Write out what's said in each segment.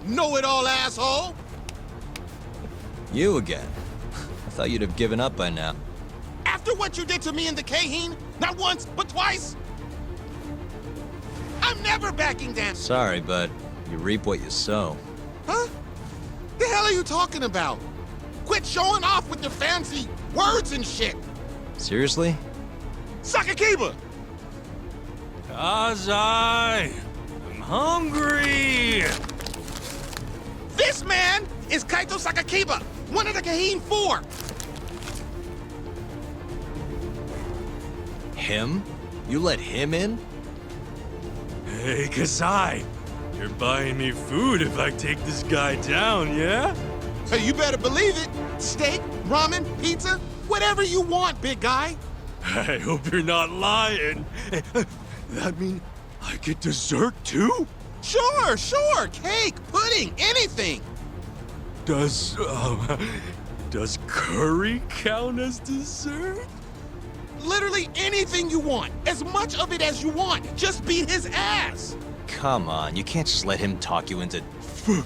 know-it-all asshole! You again. I thought you'd have given up by now. After what you did to me in the Kaheen, not once, but twice, I'm never backing down! Sorry, but you reap what you sow. Huh? The hell are you talking about? Quit showing off with your fancy words and shit! Seriously? Sakakiba! Kazai! I'm hungry! This man is Kaito Sakakiba, one of the Kaheen Four! Him? You let him in? Hey, Kazai! You're buying me food if I take this guy down, yeah? Hey, you better believe it! Steak, ramen, pizza, whatever you want, big guy! I hope you're not lying. That mean I get dessert too? Sure, sure! Cake, pudding, anything! Does curry count as dessert? Literally anything you want, as much of it as you want. Just beat his ass! Come on, you can't just let him talk you into... Food!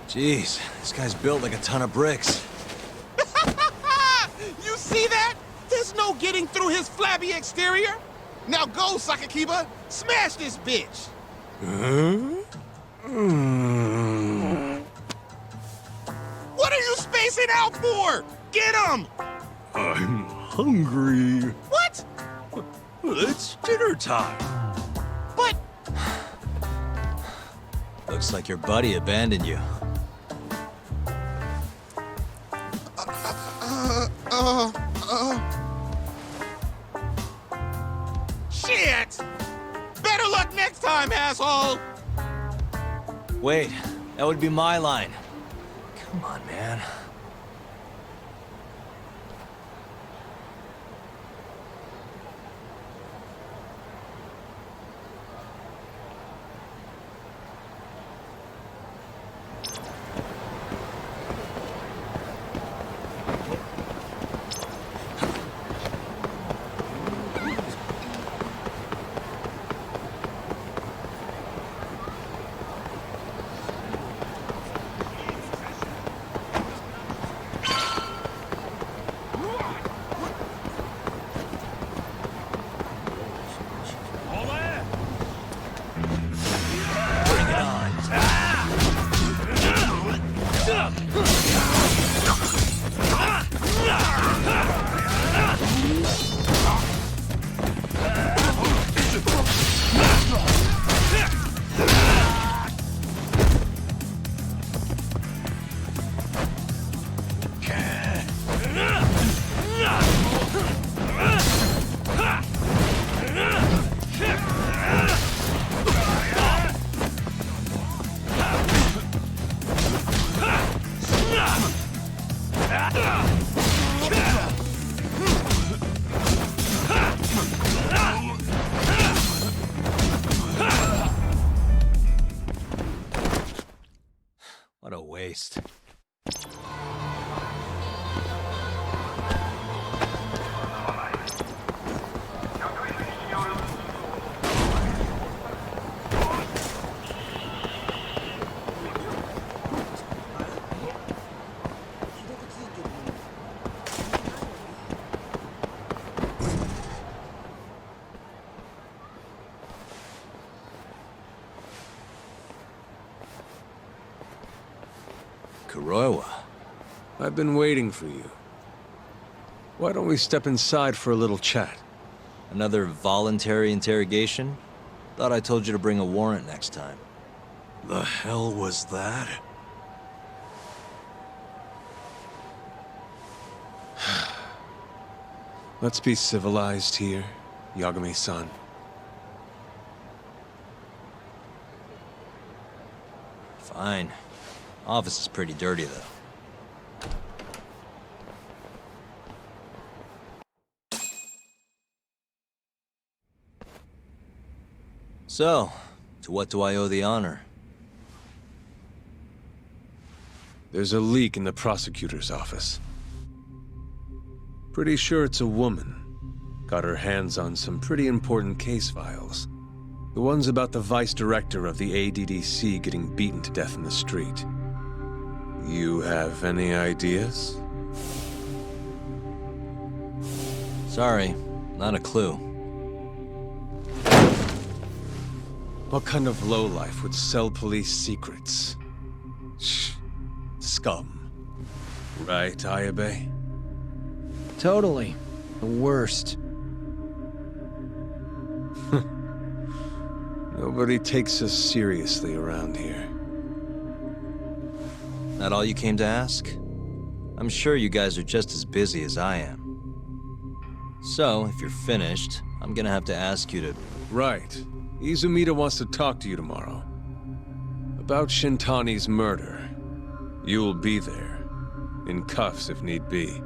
Jeez, this guy's built like a ton of bricks. You see that? There's no getting through his flabby exterior. Now go, Sakakiba. Smash this bitch. What are you spacing out for? Get him! I'm hungry. What? It's dinner time. But... Looks like your buddy abandoned you. Shit! Better luck next time, asshole! Wait, that would be my line. Come on, man. What a waste. Kuroiwa. I've been waiting for you. Why don't we step inside for a little chat? Another voluntary interrogation? Thought I told you to bring a warrant next time. The hell was that? Let's be civilized here, Yagami-san. Fine. Office is pretty dirty, though. So, to what do I owe the honor? There's a leak in the prosecutor's office. Pretty sure it's a woman. Got her hands on some pretty important case files. The ones about the vice director of the ADDC getting beaten to death in the street. You have any ideas? Sorry, not a clue. What kind of lowlife would sell police secrets? Shh. Scum. Right, Ayabe? Totally. The worst. Nobody takes us seriously around here. That all you came to ask? I'm sure you guys are just as busy as I am. So, if you're finished, I'm gonna have to ask you to... Right. Izumida wants to talk to you tomorrow. About Shintani's murder. You'll be there. In cuffs if need be.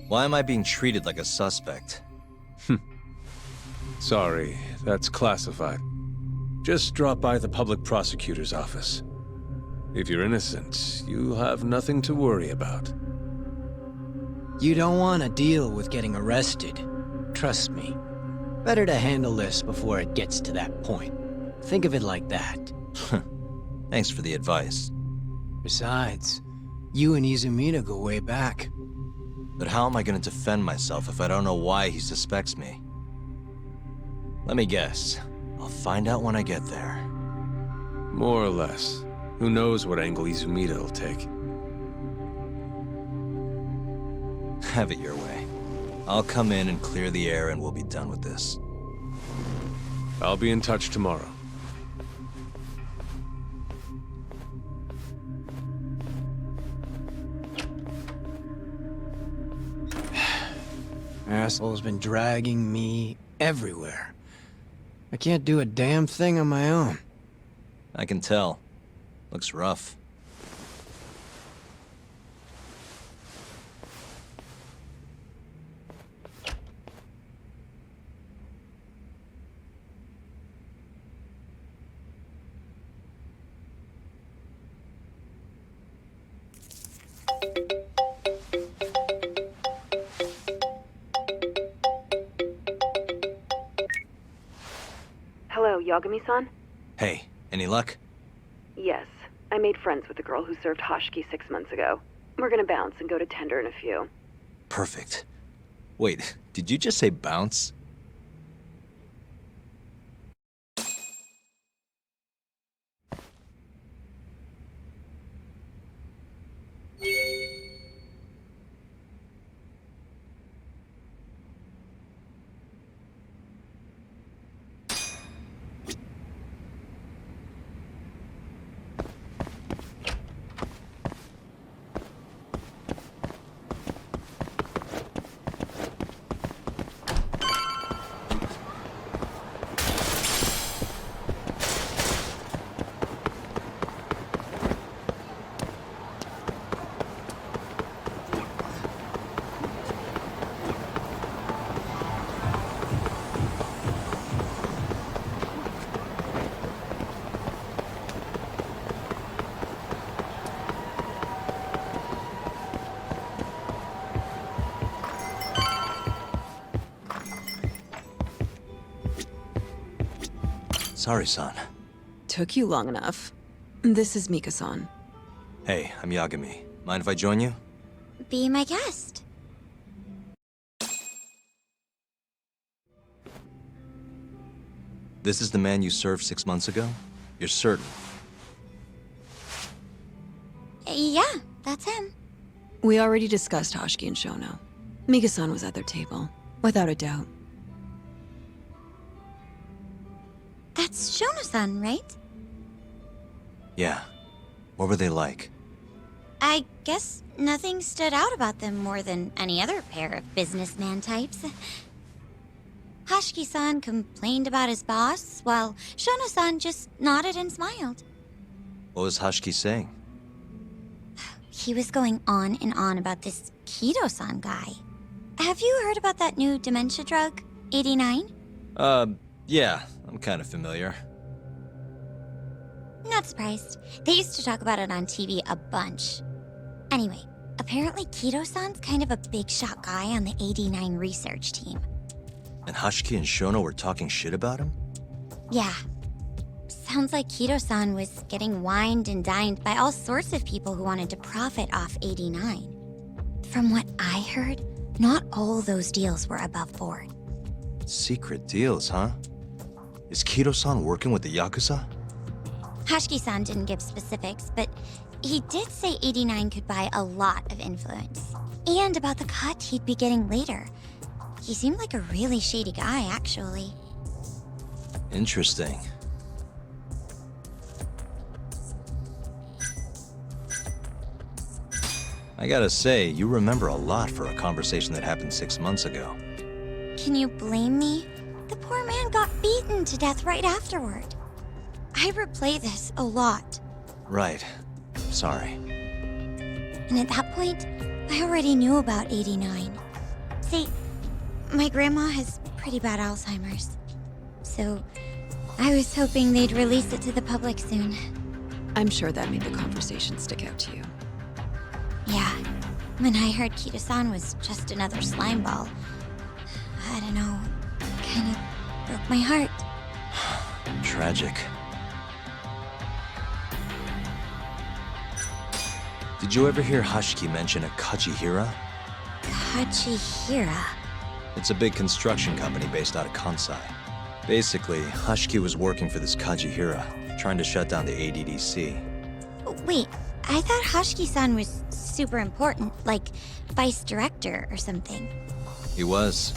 Why am I being treated like a suspect? Sorry, that's classified. Just drop by the public prosecutor's office. If you're innocent, you'll have nothing to worry about. You don't want to deal with getting arrested. Trust me. Better to handle this before it gets to that point. Think of it like that. Thanks for the advice. Besides, you and Izumida go way back. But how am I gonna defend myself if I don't know why he suspects me? Let me guess. I'll find out when I get there. More or less. Who knows what angle Izumida will take. Have it your way. I'll come in and clear the air and we'll be done with this. I'll be in touch tomorrow. Asshole's been dragging me everywhere. I can't do a damn thing on my own. I can tell. Looks rough. Hello, Yagami-san? Hey, any luck? Yes. I made friends with the girl who served Hoshiki 6 months ago. We're gonna bounce and go to Tender in a few. Perfect. Wait, did you just say bounce? Sorry-san. Took you long enough. This is Mika-san. Hey, I'm Yagami. Mind if I join you? Be my guest. This is the man you served 6 months ago? You're certain? Yeah, that's him. We already discussed Hoshiki and Shono. Mika-san was at their table, without a doubt. That's Shono-san, right? Yeah. What were they like? I guess nothing stood out about them more than any other pair of businessman types. Hoshiki-san complained about his boss, while Shono-san just nodded and smiled. What was Hashiki saying? He was going on and on about this Kido-san guy. Have you heard about that new dementia drug, 89? Yeah, I'm kind of familiar. Not surprised. They used to talk about it on TV a bunch. Anyway, apparently Kido-san's kind of a big shot guy on the 89 research team. And Hashiki and Shono were talking shit about him? Yeah. Sounds like Kido-san was getting wined and dined by all sorts of people who wanted to profit off 89. From what I heard, not all those deals were above board. Secret deals, huh? Is Kido-san working with the Yakuza? Hashiki-san didn't give specifics, but he did say 89 could buy a lot of influence. And about the cut he'd be getting later. He seemed like a really shady guy, actually. Interesting. I gotta say, you remember a lot for a conversation that happened 6 months ago. Can you blame me? The poor man got beaten to death right afterward. I replay this a lot. Right. Sorry. And at that point, I already knew about 89. See, my grandma has pretty bad Alzheimer's. So, I was hoping they'd release it to the public soon. I'm sure that made the conversation stick out to you. Yeah, when I heard Kido-san was just another slime ball, I don't know, kind of broke my heart. Tragic. Did you ever hear Hashiki mention a Kajihira? Kajihira? It's a big construction company based out of Kansai. Basically, Hashiki was working for this Kajihira, trying to shut down the ADDC. Wait, I thought Hoshiki-san was super important, like vice director or something. He was.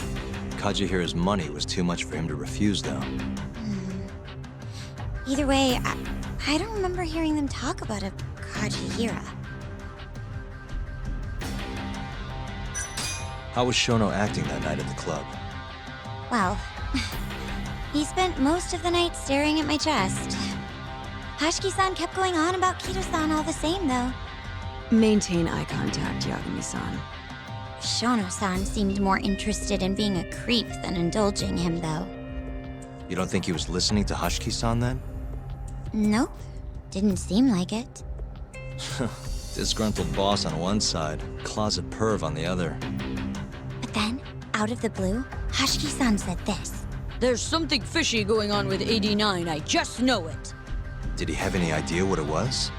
Kajihira's money was too much for him to refuse, though. Either way, I don't remember hearing them talk about a Kajihira. How was Shono acting that night at the club? Well, he spent most of the night staring at my chest. Hashiki-san kept going on about Kido-san all the same, though. Maintain eye contact, Yagami-san. Shono-san seemed more interested in being a creep than indulging him, though. You don't think he was listening to Hashiki-san then? Nope, didn't seem like it. Disgruntled boss on one side, closet perv on the other. But then, out of the blue, Hashiki-san said this. There's something fishy going on with 89, I just know it. Did he have any idea what it was?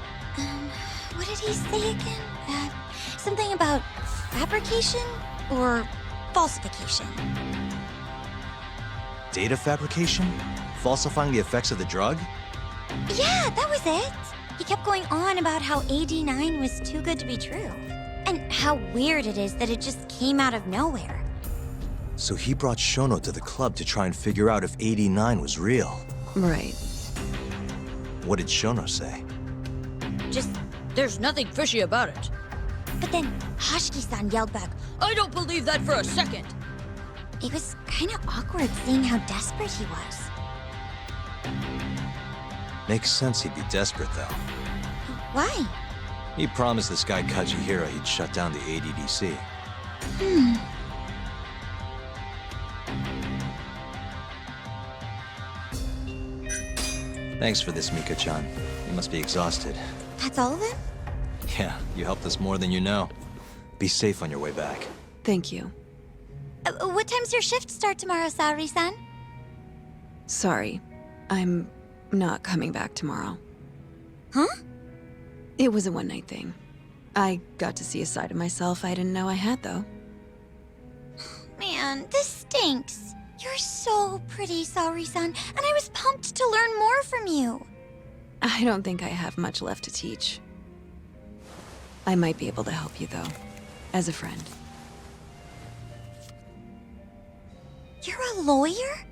What did he say again? Something about fabrication or falsification? Data fabrication? Falsifying the effects of the drug? Yeah, that was it. He kept going on about how 89 was too good to be true. And how weird it is that it just came out of nowhere. So he brought Shono to the club to try and figure out if 89 was real. Right. What did Shono say? Just, there's nothing fishy about it. But then Hashiki-san yelled back, I don't believe that for a second. it was kind of awkward seeing how desperate he was. Makes sense he'd be desperate, though. Why? He promised this guy Kajihira he'd shut down the ADDC. Thanks for this, Mika-chan. You must be exhausted. That's all of it? Yeah, you helped us more than you know. Be safe on your way back. Thank you. What time's your shift start tomorrow, Saori-san? Sorry. I'm not coming back tomorrow. Huh? It was a one-night thing. I got to see a side of myself I didn't know I had, though. Man, this stinks. You're so pretty, Saori-san, and I was pumped to learn more from you. I don't think I have much left to teach. I might be able to help you, though, as a friend. You're a lawyer?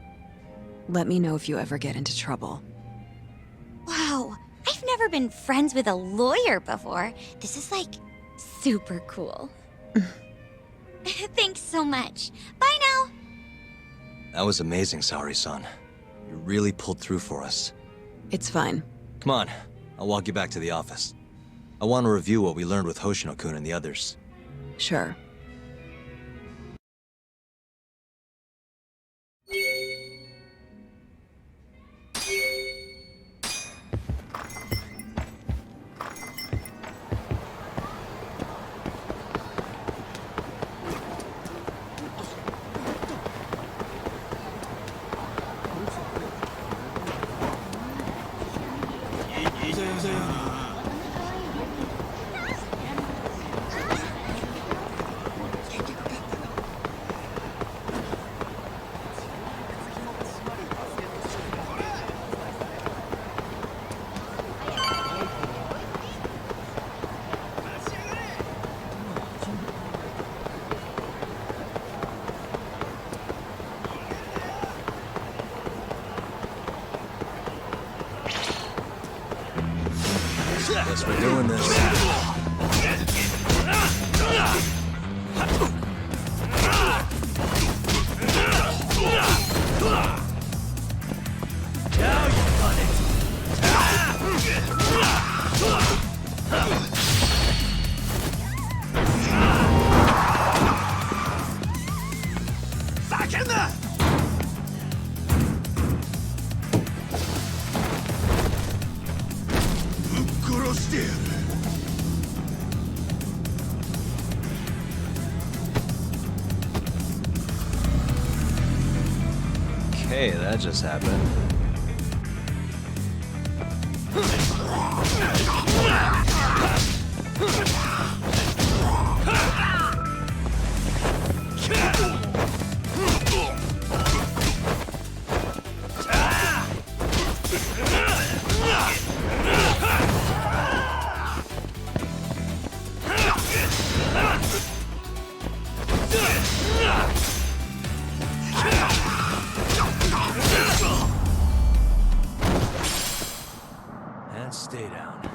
Let me know if you ever get into trouble. Wow, I've never been friends with a lawyer before. This is like super cool. Thanks so much. Bye now. That was amazing, Saori-san. You really pulled through for us. It's fine. Come on, I'll walk you back to the office. I want to review what we learned with Hoshino-kun and the others. Sure. Guess we're doing this. Okay, that just happened. And stay down.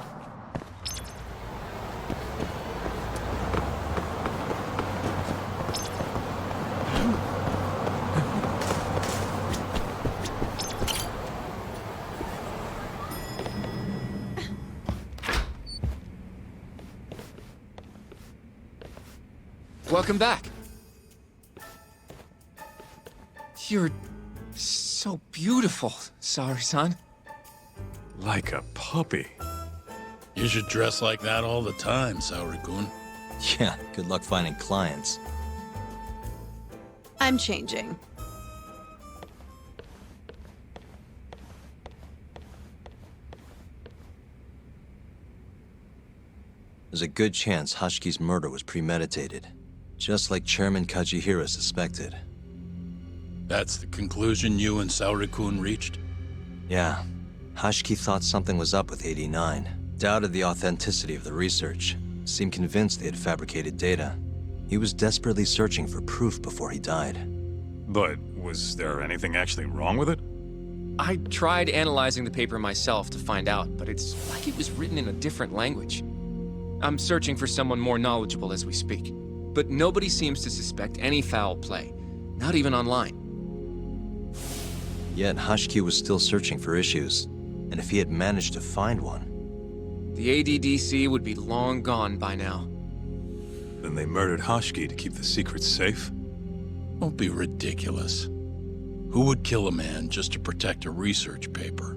Welcome back. You're so beautiful, Saori-san. Like a puppy. You should dress like that all the time, Saori-kun. Yeah, good luck finding clients. I'm changing. There's a good chance Hashki's murder was premeditated, just like Chairman Kajihira suspected. That's the conclusion you and Saori-kun reached? Yeah, Hashki thought something was up with 89, doubted the authenticity of the research, seemed convinced they had fabricated data. He was desperately searching for proof before he died. But was there anything actually wrong with it? I tried analyzing the paper myself to find out, but it's like it was written in a different language. I'm searching for someone more knowledgeable as we speak, but nobody seems to suspect any foul play, not even online. Yet Hashki was still searching for issues, and if he had managed to find one... The ADDC would be long gone by now. Then they murdered Hashki to keep the secret safe? Don't be ridiculous. Who would kill a man just to protect a research paper?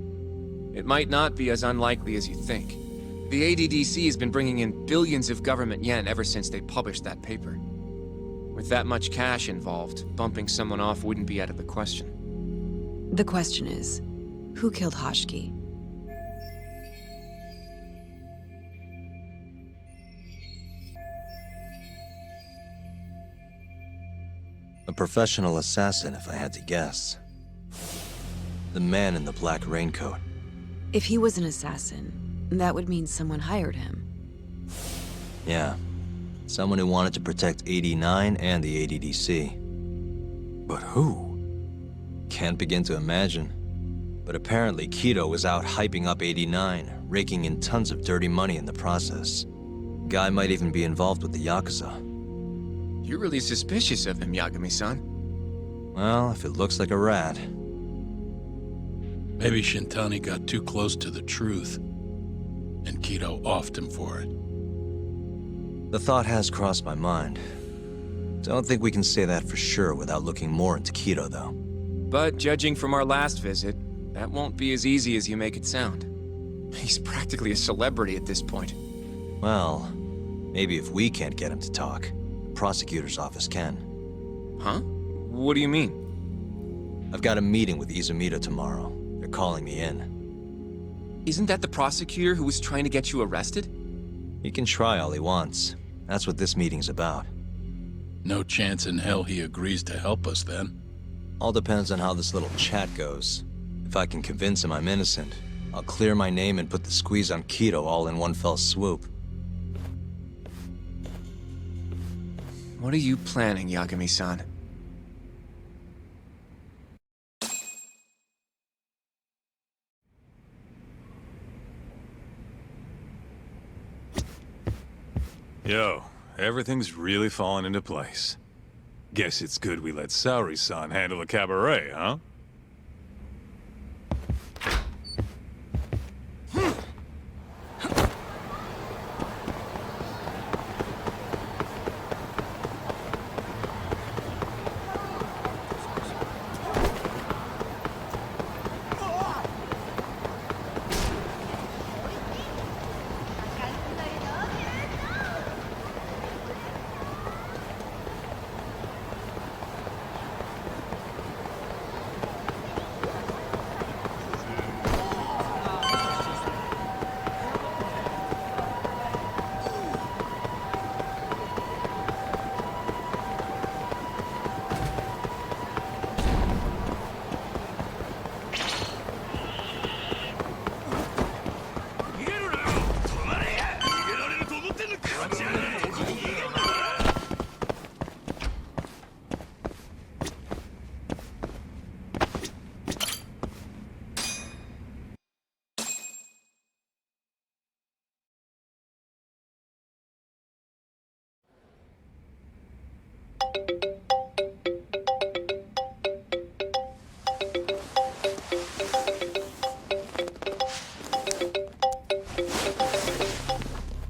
It might not be as unlikely as you think. The ADDC has been bringing in billions of government yen ever since they published that paper. With that much cash involved, bumping someone off wouldn't be out of the question. The question is, Who killed Hoshki? A professional assassin, if I had to guess. The man in the black raincoat. If he was an assassin, that would mean someone hired him. Yeah. Someone who wanted to protect 89 and the ADDC. But who? Can't begin to imagine. But apparently Kido was out hyping up 89, raking in tons of dirty money in the process. Guy might even be involved with the Yakuza. You're really suspicious of him, Yagami-san. Well, if it looks like a rat. Maybe Shintani got too close to the truth, and Kido offed him for it. The thought has crossed my mind. Don't think we can say that for sure without looking more into Kido, though. But judging from our last visit, that won't be as easy as you make it sound. He's practically a celebrity at this point. Well, maybe if we can't get him to talk, the prosecutor's office can. Huh? What do you mean? I've got a meeting with Izumida tomorrow. They're calling me in. Isn't that the prosecutor who was trying to get you arrested? He can try all he wants. That's what this meeting's about. No chance in hell he agrees to help us then. All depends on how this little chat goes. If I can convince him I'm innocent, I'll clear my name and put the squeeze on Kido all in one fell swoop. What are you planning, Yagami-san? Yo, everything's really falling into place. Guess it's good we let Saori-san handle the cabaret, huh?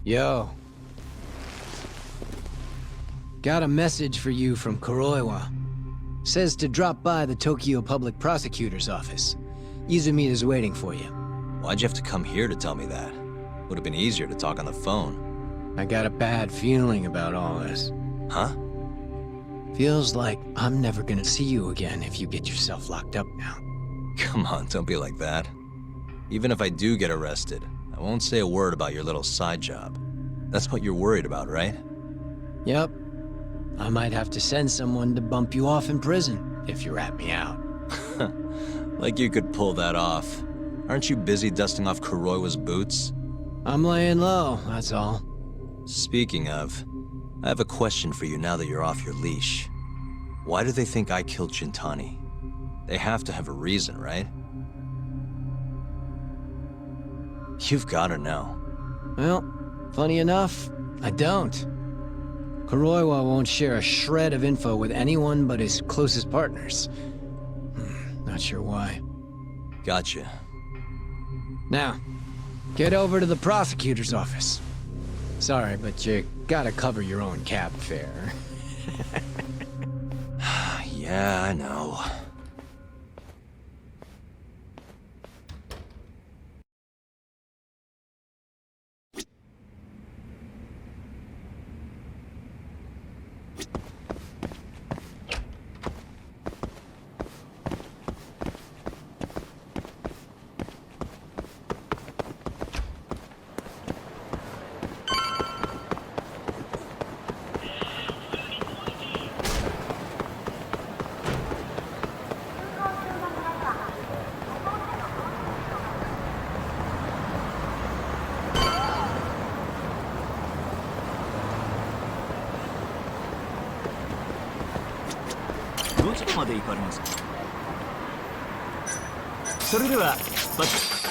Yo. Got a message for you from Kuroiwa. Says to drop by the Tokyo Public Prosecutor's office. Izumida's waiting for you. Why'd you have to come here to tell me that? Would have been easier to talk on the phone. I got a bad feeling about all this. Huh? Feels like I'm never gonna see you again if you get yourself locked up now. Come on, don't be like that. Even if I do get arrested, I won't say a word about your little side job. That's what you're worried about, right? Yep. I might have to send someone to bump you off in prison if you rat me out. Like you could pull that off. Aren't you busy dusting off Kuroiwa's boots? I'm laying low, that's all. Speaking of, I have a question for you now that you're off your leash. Why do they think I killed Shintani? They have to have a reason, right? You've gotta know. Well, funny enough, I don't. Kuroiwa won't share a shred of info with anyone but his closest partners. Not sure why. Gotcha. Now, get over to the prosecutor's office. Sorry, but you gotta cover your own cab fare. Yeah, I know. こまで行かれますか。それでは出発。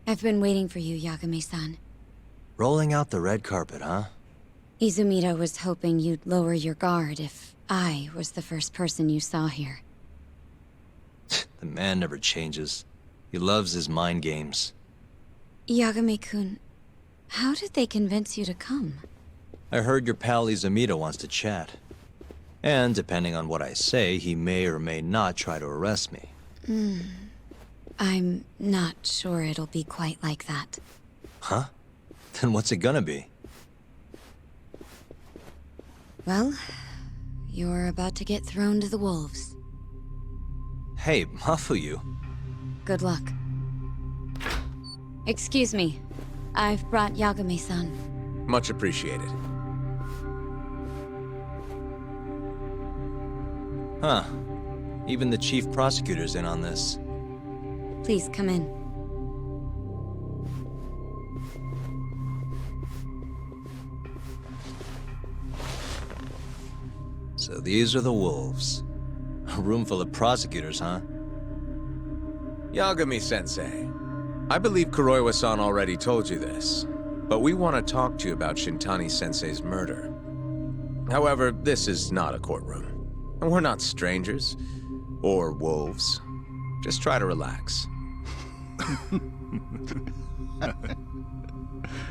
I've been waiting for you, Yagami-san. Rolling out the red carpet, huh? Izumida was hoping you'd lower your guard if I was the first person you saw here. The man never changes. He loves his mind games. Yagami-kun, how did they convince you to come? I heard your pal Izumida wants to chat. And depending on what I say, he may or may not try to arrest me. I'm not sure it'll be quite like that. Huh? Then what's it gonna be? Well, you're about to get thrown to the wolves. Hey, Mafuyu. Good luck. Excuse me. I've brought Yagami-san. Much appreciated. Huh. Even the chief prosecutor's in on this. Please come in. So these are the wolves. A room full of prosecutors, huh? Yagami-sensei, I believe Kuroiwa-san already told you this, but we want to talk to you about Shintani-sensei's murder. However, this is not a courtroom, and we're not strangers, or wolves. Just try to relax.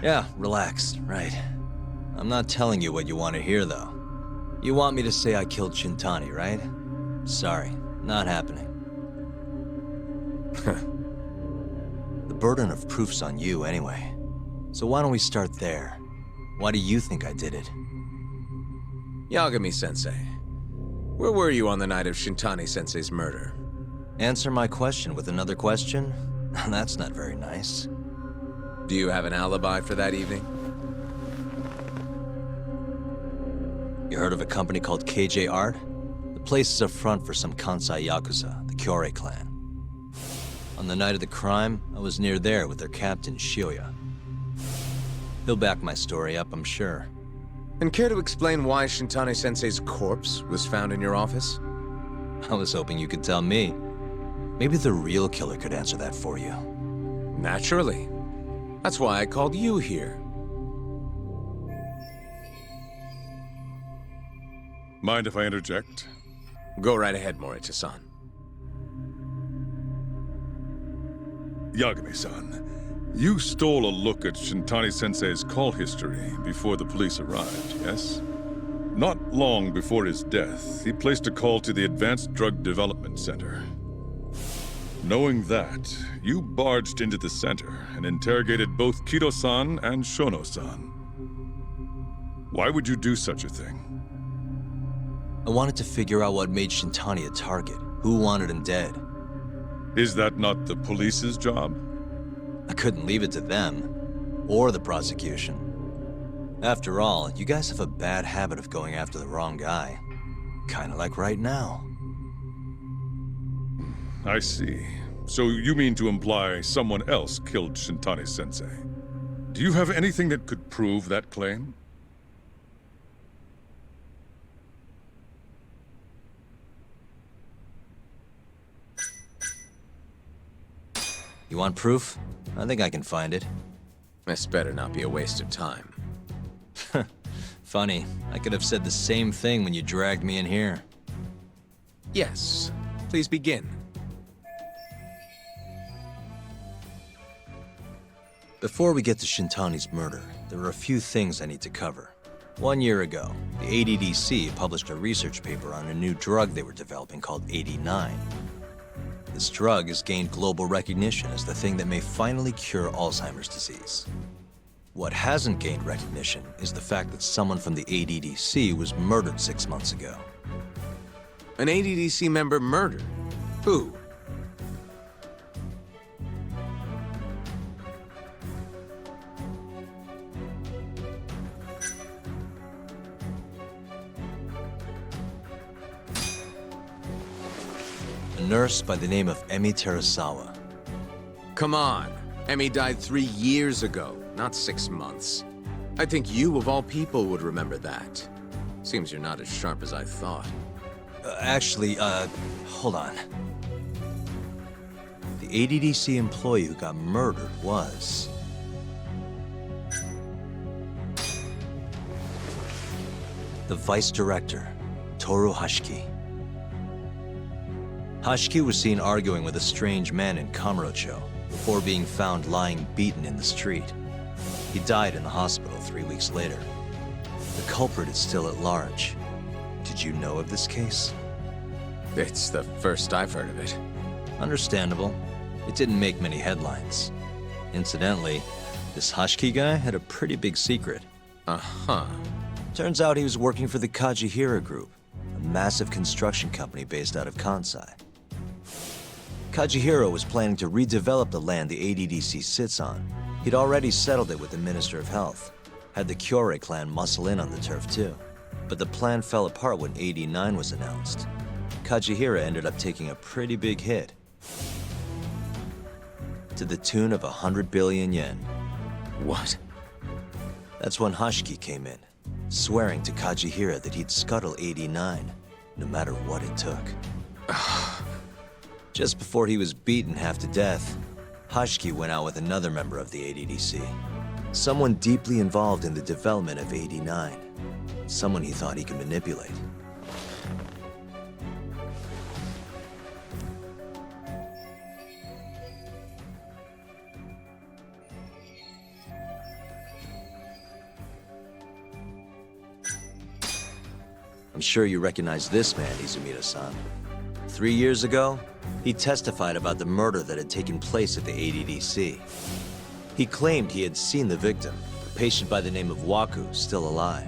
Yeah, relaxed, right. I'm not telling you what you want to hear, though. You want me to say I killed Shintani, right? Sorry, not happening. The burden of proof's on you, anyway. So why don't we start there? Why do you think I did it? Yagami-sensei, where were you on the night of Shintani-sensei's murder? Answer my question with another question? That's not very nice. Do you have an alibi for that evening? You heard of a company called KJ Art? The place is a front for some Kansai Yakuza, the Kyorei clan. On the night of the crime, I was near there with their captain, Shioya. He'll back my story up, I'm sure. And care to explain why Shintani-sensei's corpse was found in your office? I was hoping you could tell me. Maybe the real killer could answer that for you. Naturally. That's why I called you here. Mind if I interject? Go right ahead, Morita-san. Yagami-san, you stole a look at Shintani-sensei's call history before the police arrived, yes? Not long before his death, he placed a call to the Advanced Drug Development Center. Knowing that, you barged into the center and interrogated both Kido-san and Shono-san. Why would you do such a thing? I wanted to figure out what made Shintani a target, who wanted him dead. Is that not the police's job? I couldn't leave it to them, or the prosecution. After all, you guys have a bad habit of going after the wrong guy. Kinda like right now. I see. So you mean to imply someone else killed Shintani-sensei? Do you have anything that could prove that claim? You want proof? I think I can find it. This better not be a waste of time. Funny, I could have said the same thing when you dragged me in here. Yes, please begin. Before we get to Shintani's murder, there are a few things I need to cover. 1 year ago, the ADDC published a research paper on a new drug they were developing called 89. This drug has gained global recognition as the thing that may finally cure Alzheimer's disease. What hasn't gained recognition is the fact that someone from the ADDC was murdered 6 months ago. An ADDC member murdered? Who? A nurse by the name of Emi Terasawa. Come on. Emmy died 3 years ago, not 6 months. I think you, of all people, would remember that. Seems you're not as sharp as I thought. Actually, hold on. The ADDC employee who got murdered was... the Vice Director, Toru Hashiki. Hashiki was seen arguing with a strange man in Kamurocho before being found lying beaten in the street. He died in the hospital 3 weeks later. The culprit is still at large. Did you know of this case? It's the first I've heard of it. Understandable. It didn't make many headlines. Incidentally, this Hashiki guy had a pretty big secret. Uh-huh. Turns out he was working for the Kajihira Group, a massive construction company based out of Kansai. Kajihira was planning to redevelop the land the ADDC sits on. He'd already settled it with the Minister of Health, had the Kyorei clan muscle in on the turf too. But the plan fell apart when 89 was announced. Kajihira ended up taking a pretty big hit, to the tune of 100 billion yen. What? That's when Hashiki came in, swearing to Kajihira that he'd scuttle 89, no matter what it took. Just before he was beaten half to death, Hashiki went out with another member of the ADDC. Someone deeply involved in the development of 89. Someone he thought he could manipulate. I'm sure you recognize this man, Izumida-san. 3 years ago, he testified about the murder that had taken place at the ADDC. He claimed he had seen the victim, a patient by the name of Waku, still alive.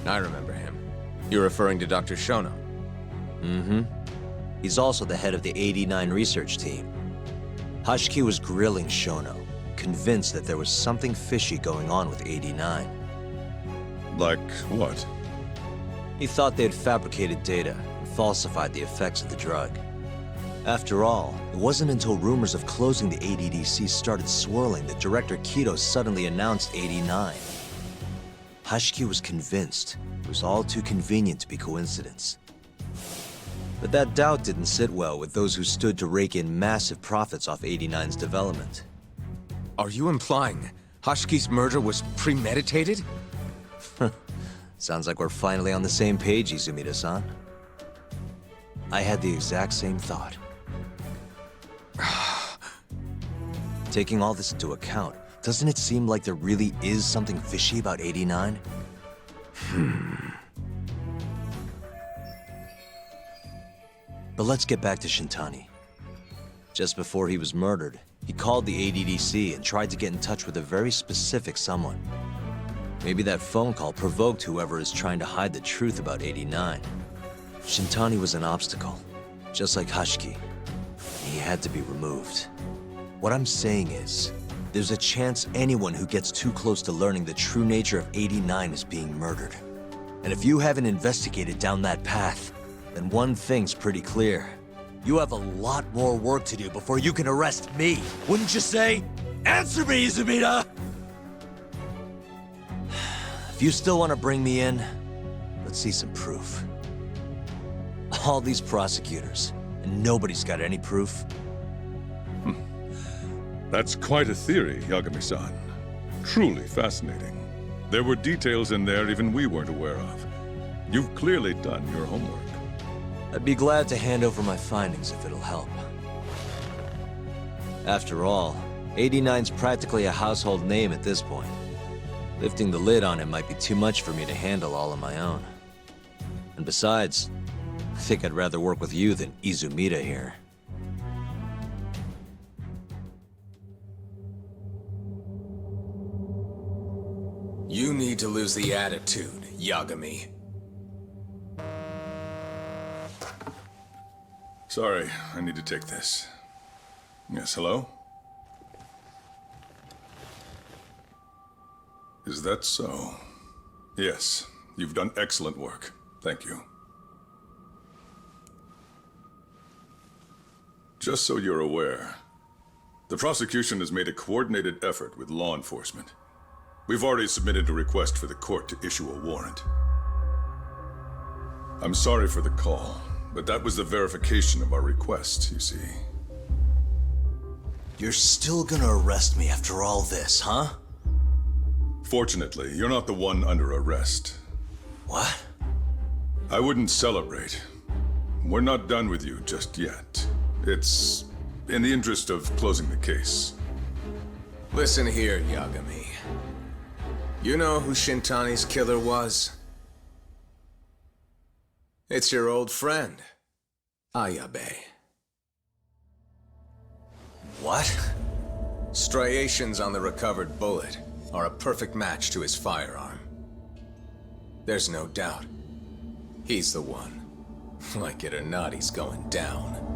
I remember him. You're referring to Dr. Shono? Mm-hmm. He's also the head of the 89 research team. Hashiki was grilling Shono, convinced that there was something fishy going on with 89. Like what? He thought they had fabricated data and falsified the effects of the drug. After all, it wasn't until rumors of closing the ADDC started swirling that Director Kido suddenly announced 89. Hashiki was convinced it was all too convenient to be coincidence. But that doubt didn't sit well with those who stood to rake in massive profits off 89's development. Are you implying Hashiki's murder was premeditated? Sounds like we're finally on the same page, Izumida-san. I had the exact same thought. Taking all this into account, doesn't it seem like there really is something fishy about 89? But let's get back to Shintani. Just before he was murdered, he called the ADDC and tried to get in touch with a very specific someone. Maybe that phone call provoked whoever is trying to hide the truth about 89. Shintani was an obstacle, just like Hashiki. He had to be removed. What I'm saying is, there's a chance anyone who gets too close to learning the true nature of 89 is being murdered. And if you haven't investigated down that path, then one thing's pretty clear. You have a lot more work to do before you can arrest me, wouldn't you say? Answer me, Izumida! If you still want to bring me in, let's see some proof. All these prosecutors, and nobody's got any proof. That's quite a theory, Yagami-san. Truly fascinating. There were details in there even we weren't aware of. You've clearly done your homework. I'd be glad to hand over my findings if it'll help. After all, 89's practically a household name at this point. Lifting the lid on him might be too much for me to handle all on my own. And besides, I think I'd rather work with you than Izumida here. You need to lose the attitude, Yagami. Sorry, I need to take this. Yes, hello? Is that so? Yes, you've done excellent work. Thank you. Just so you're aware, The prosecution has made a coordinated effort with law enforcement. We've already submitted a request for the court to issue a warrant. I'm sorry for the call, but that was the verification of our request, you see. You're still gonna arrest me after all this, huh? Fortunately, you're not the one under arrest. What? I wouldn't celebrate. We're not done with you just yet. It's in the interest of closing the case. Listen here, Yagami. You know who Shintani's killer was? It's your old friend, Ayabe. What? Striations on the recovered bullet are a perfect match to his firearm. There's no doubt. He's the one. Like it or not, he's going down.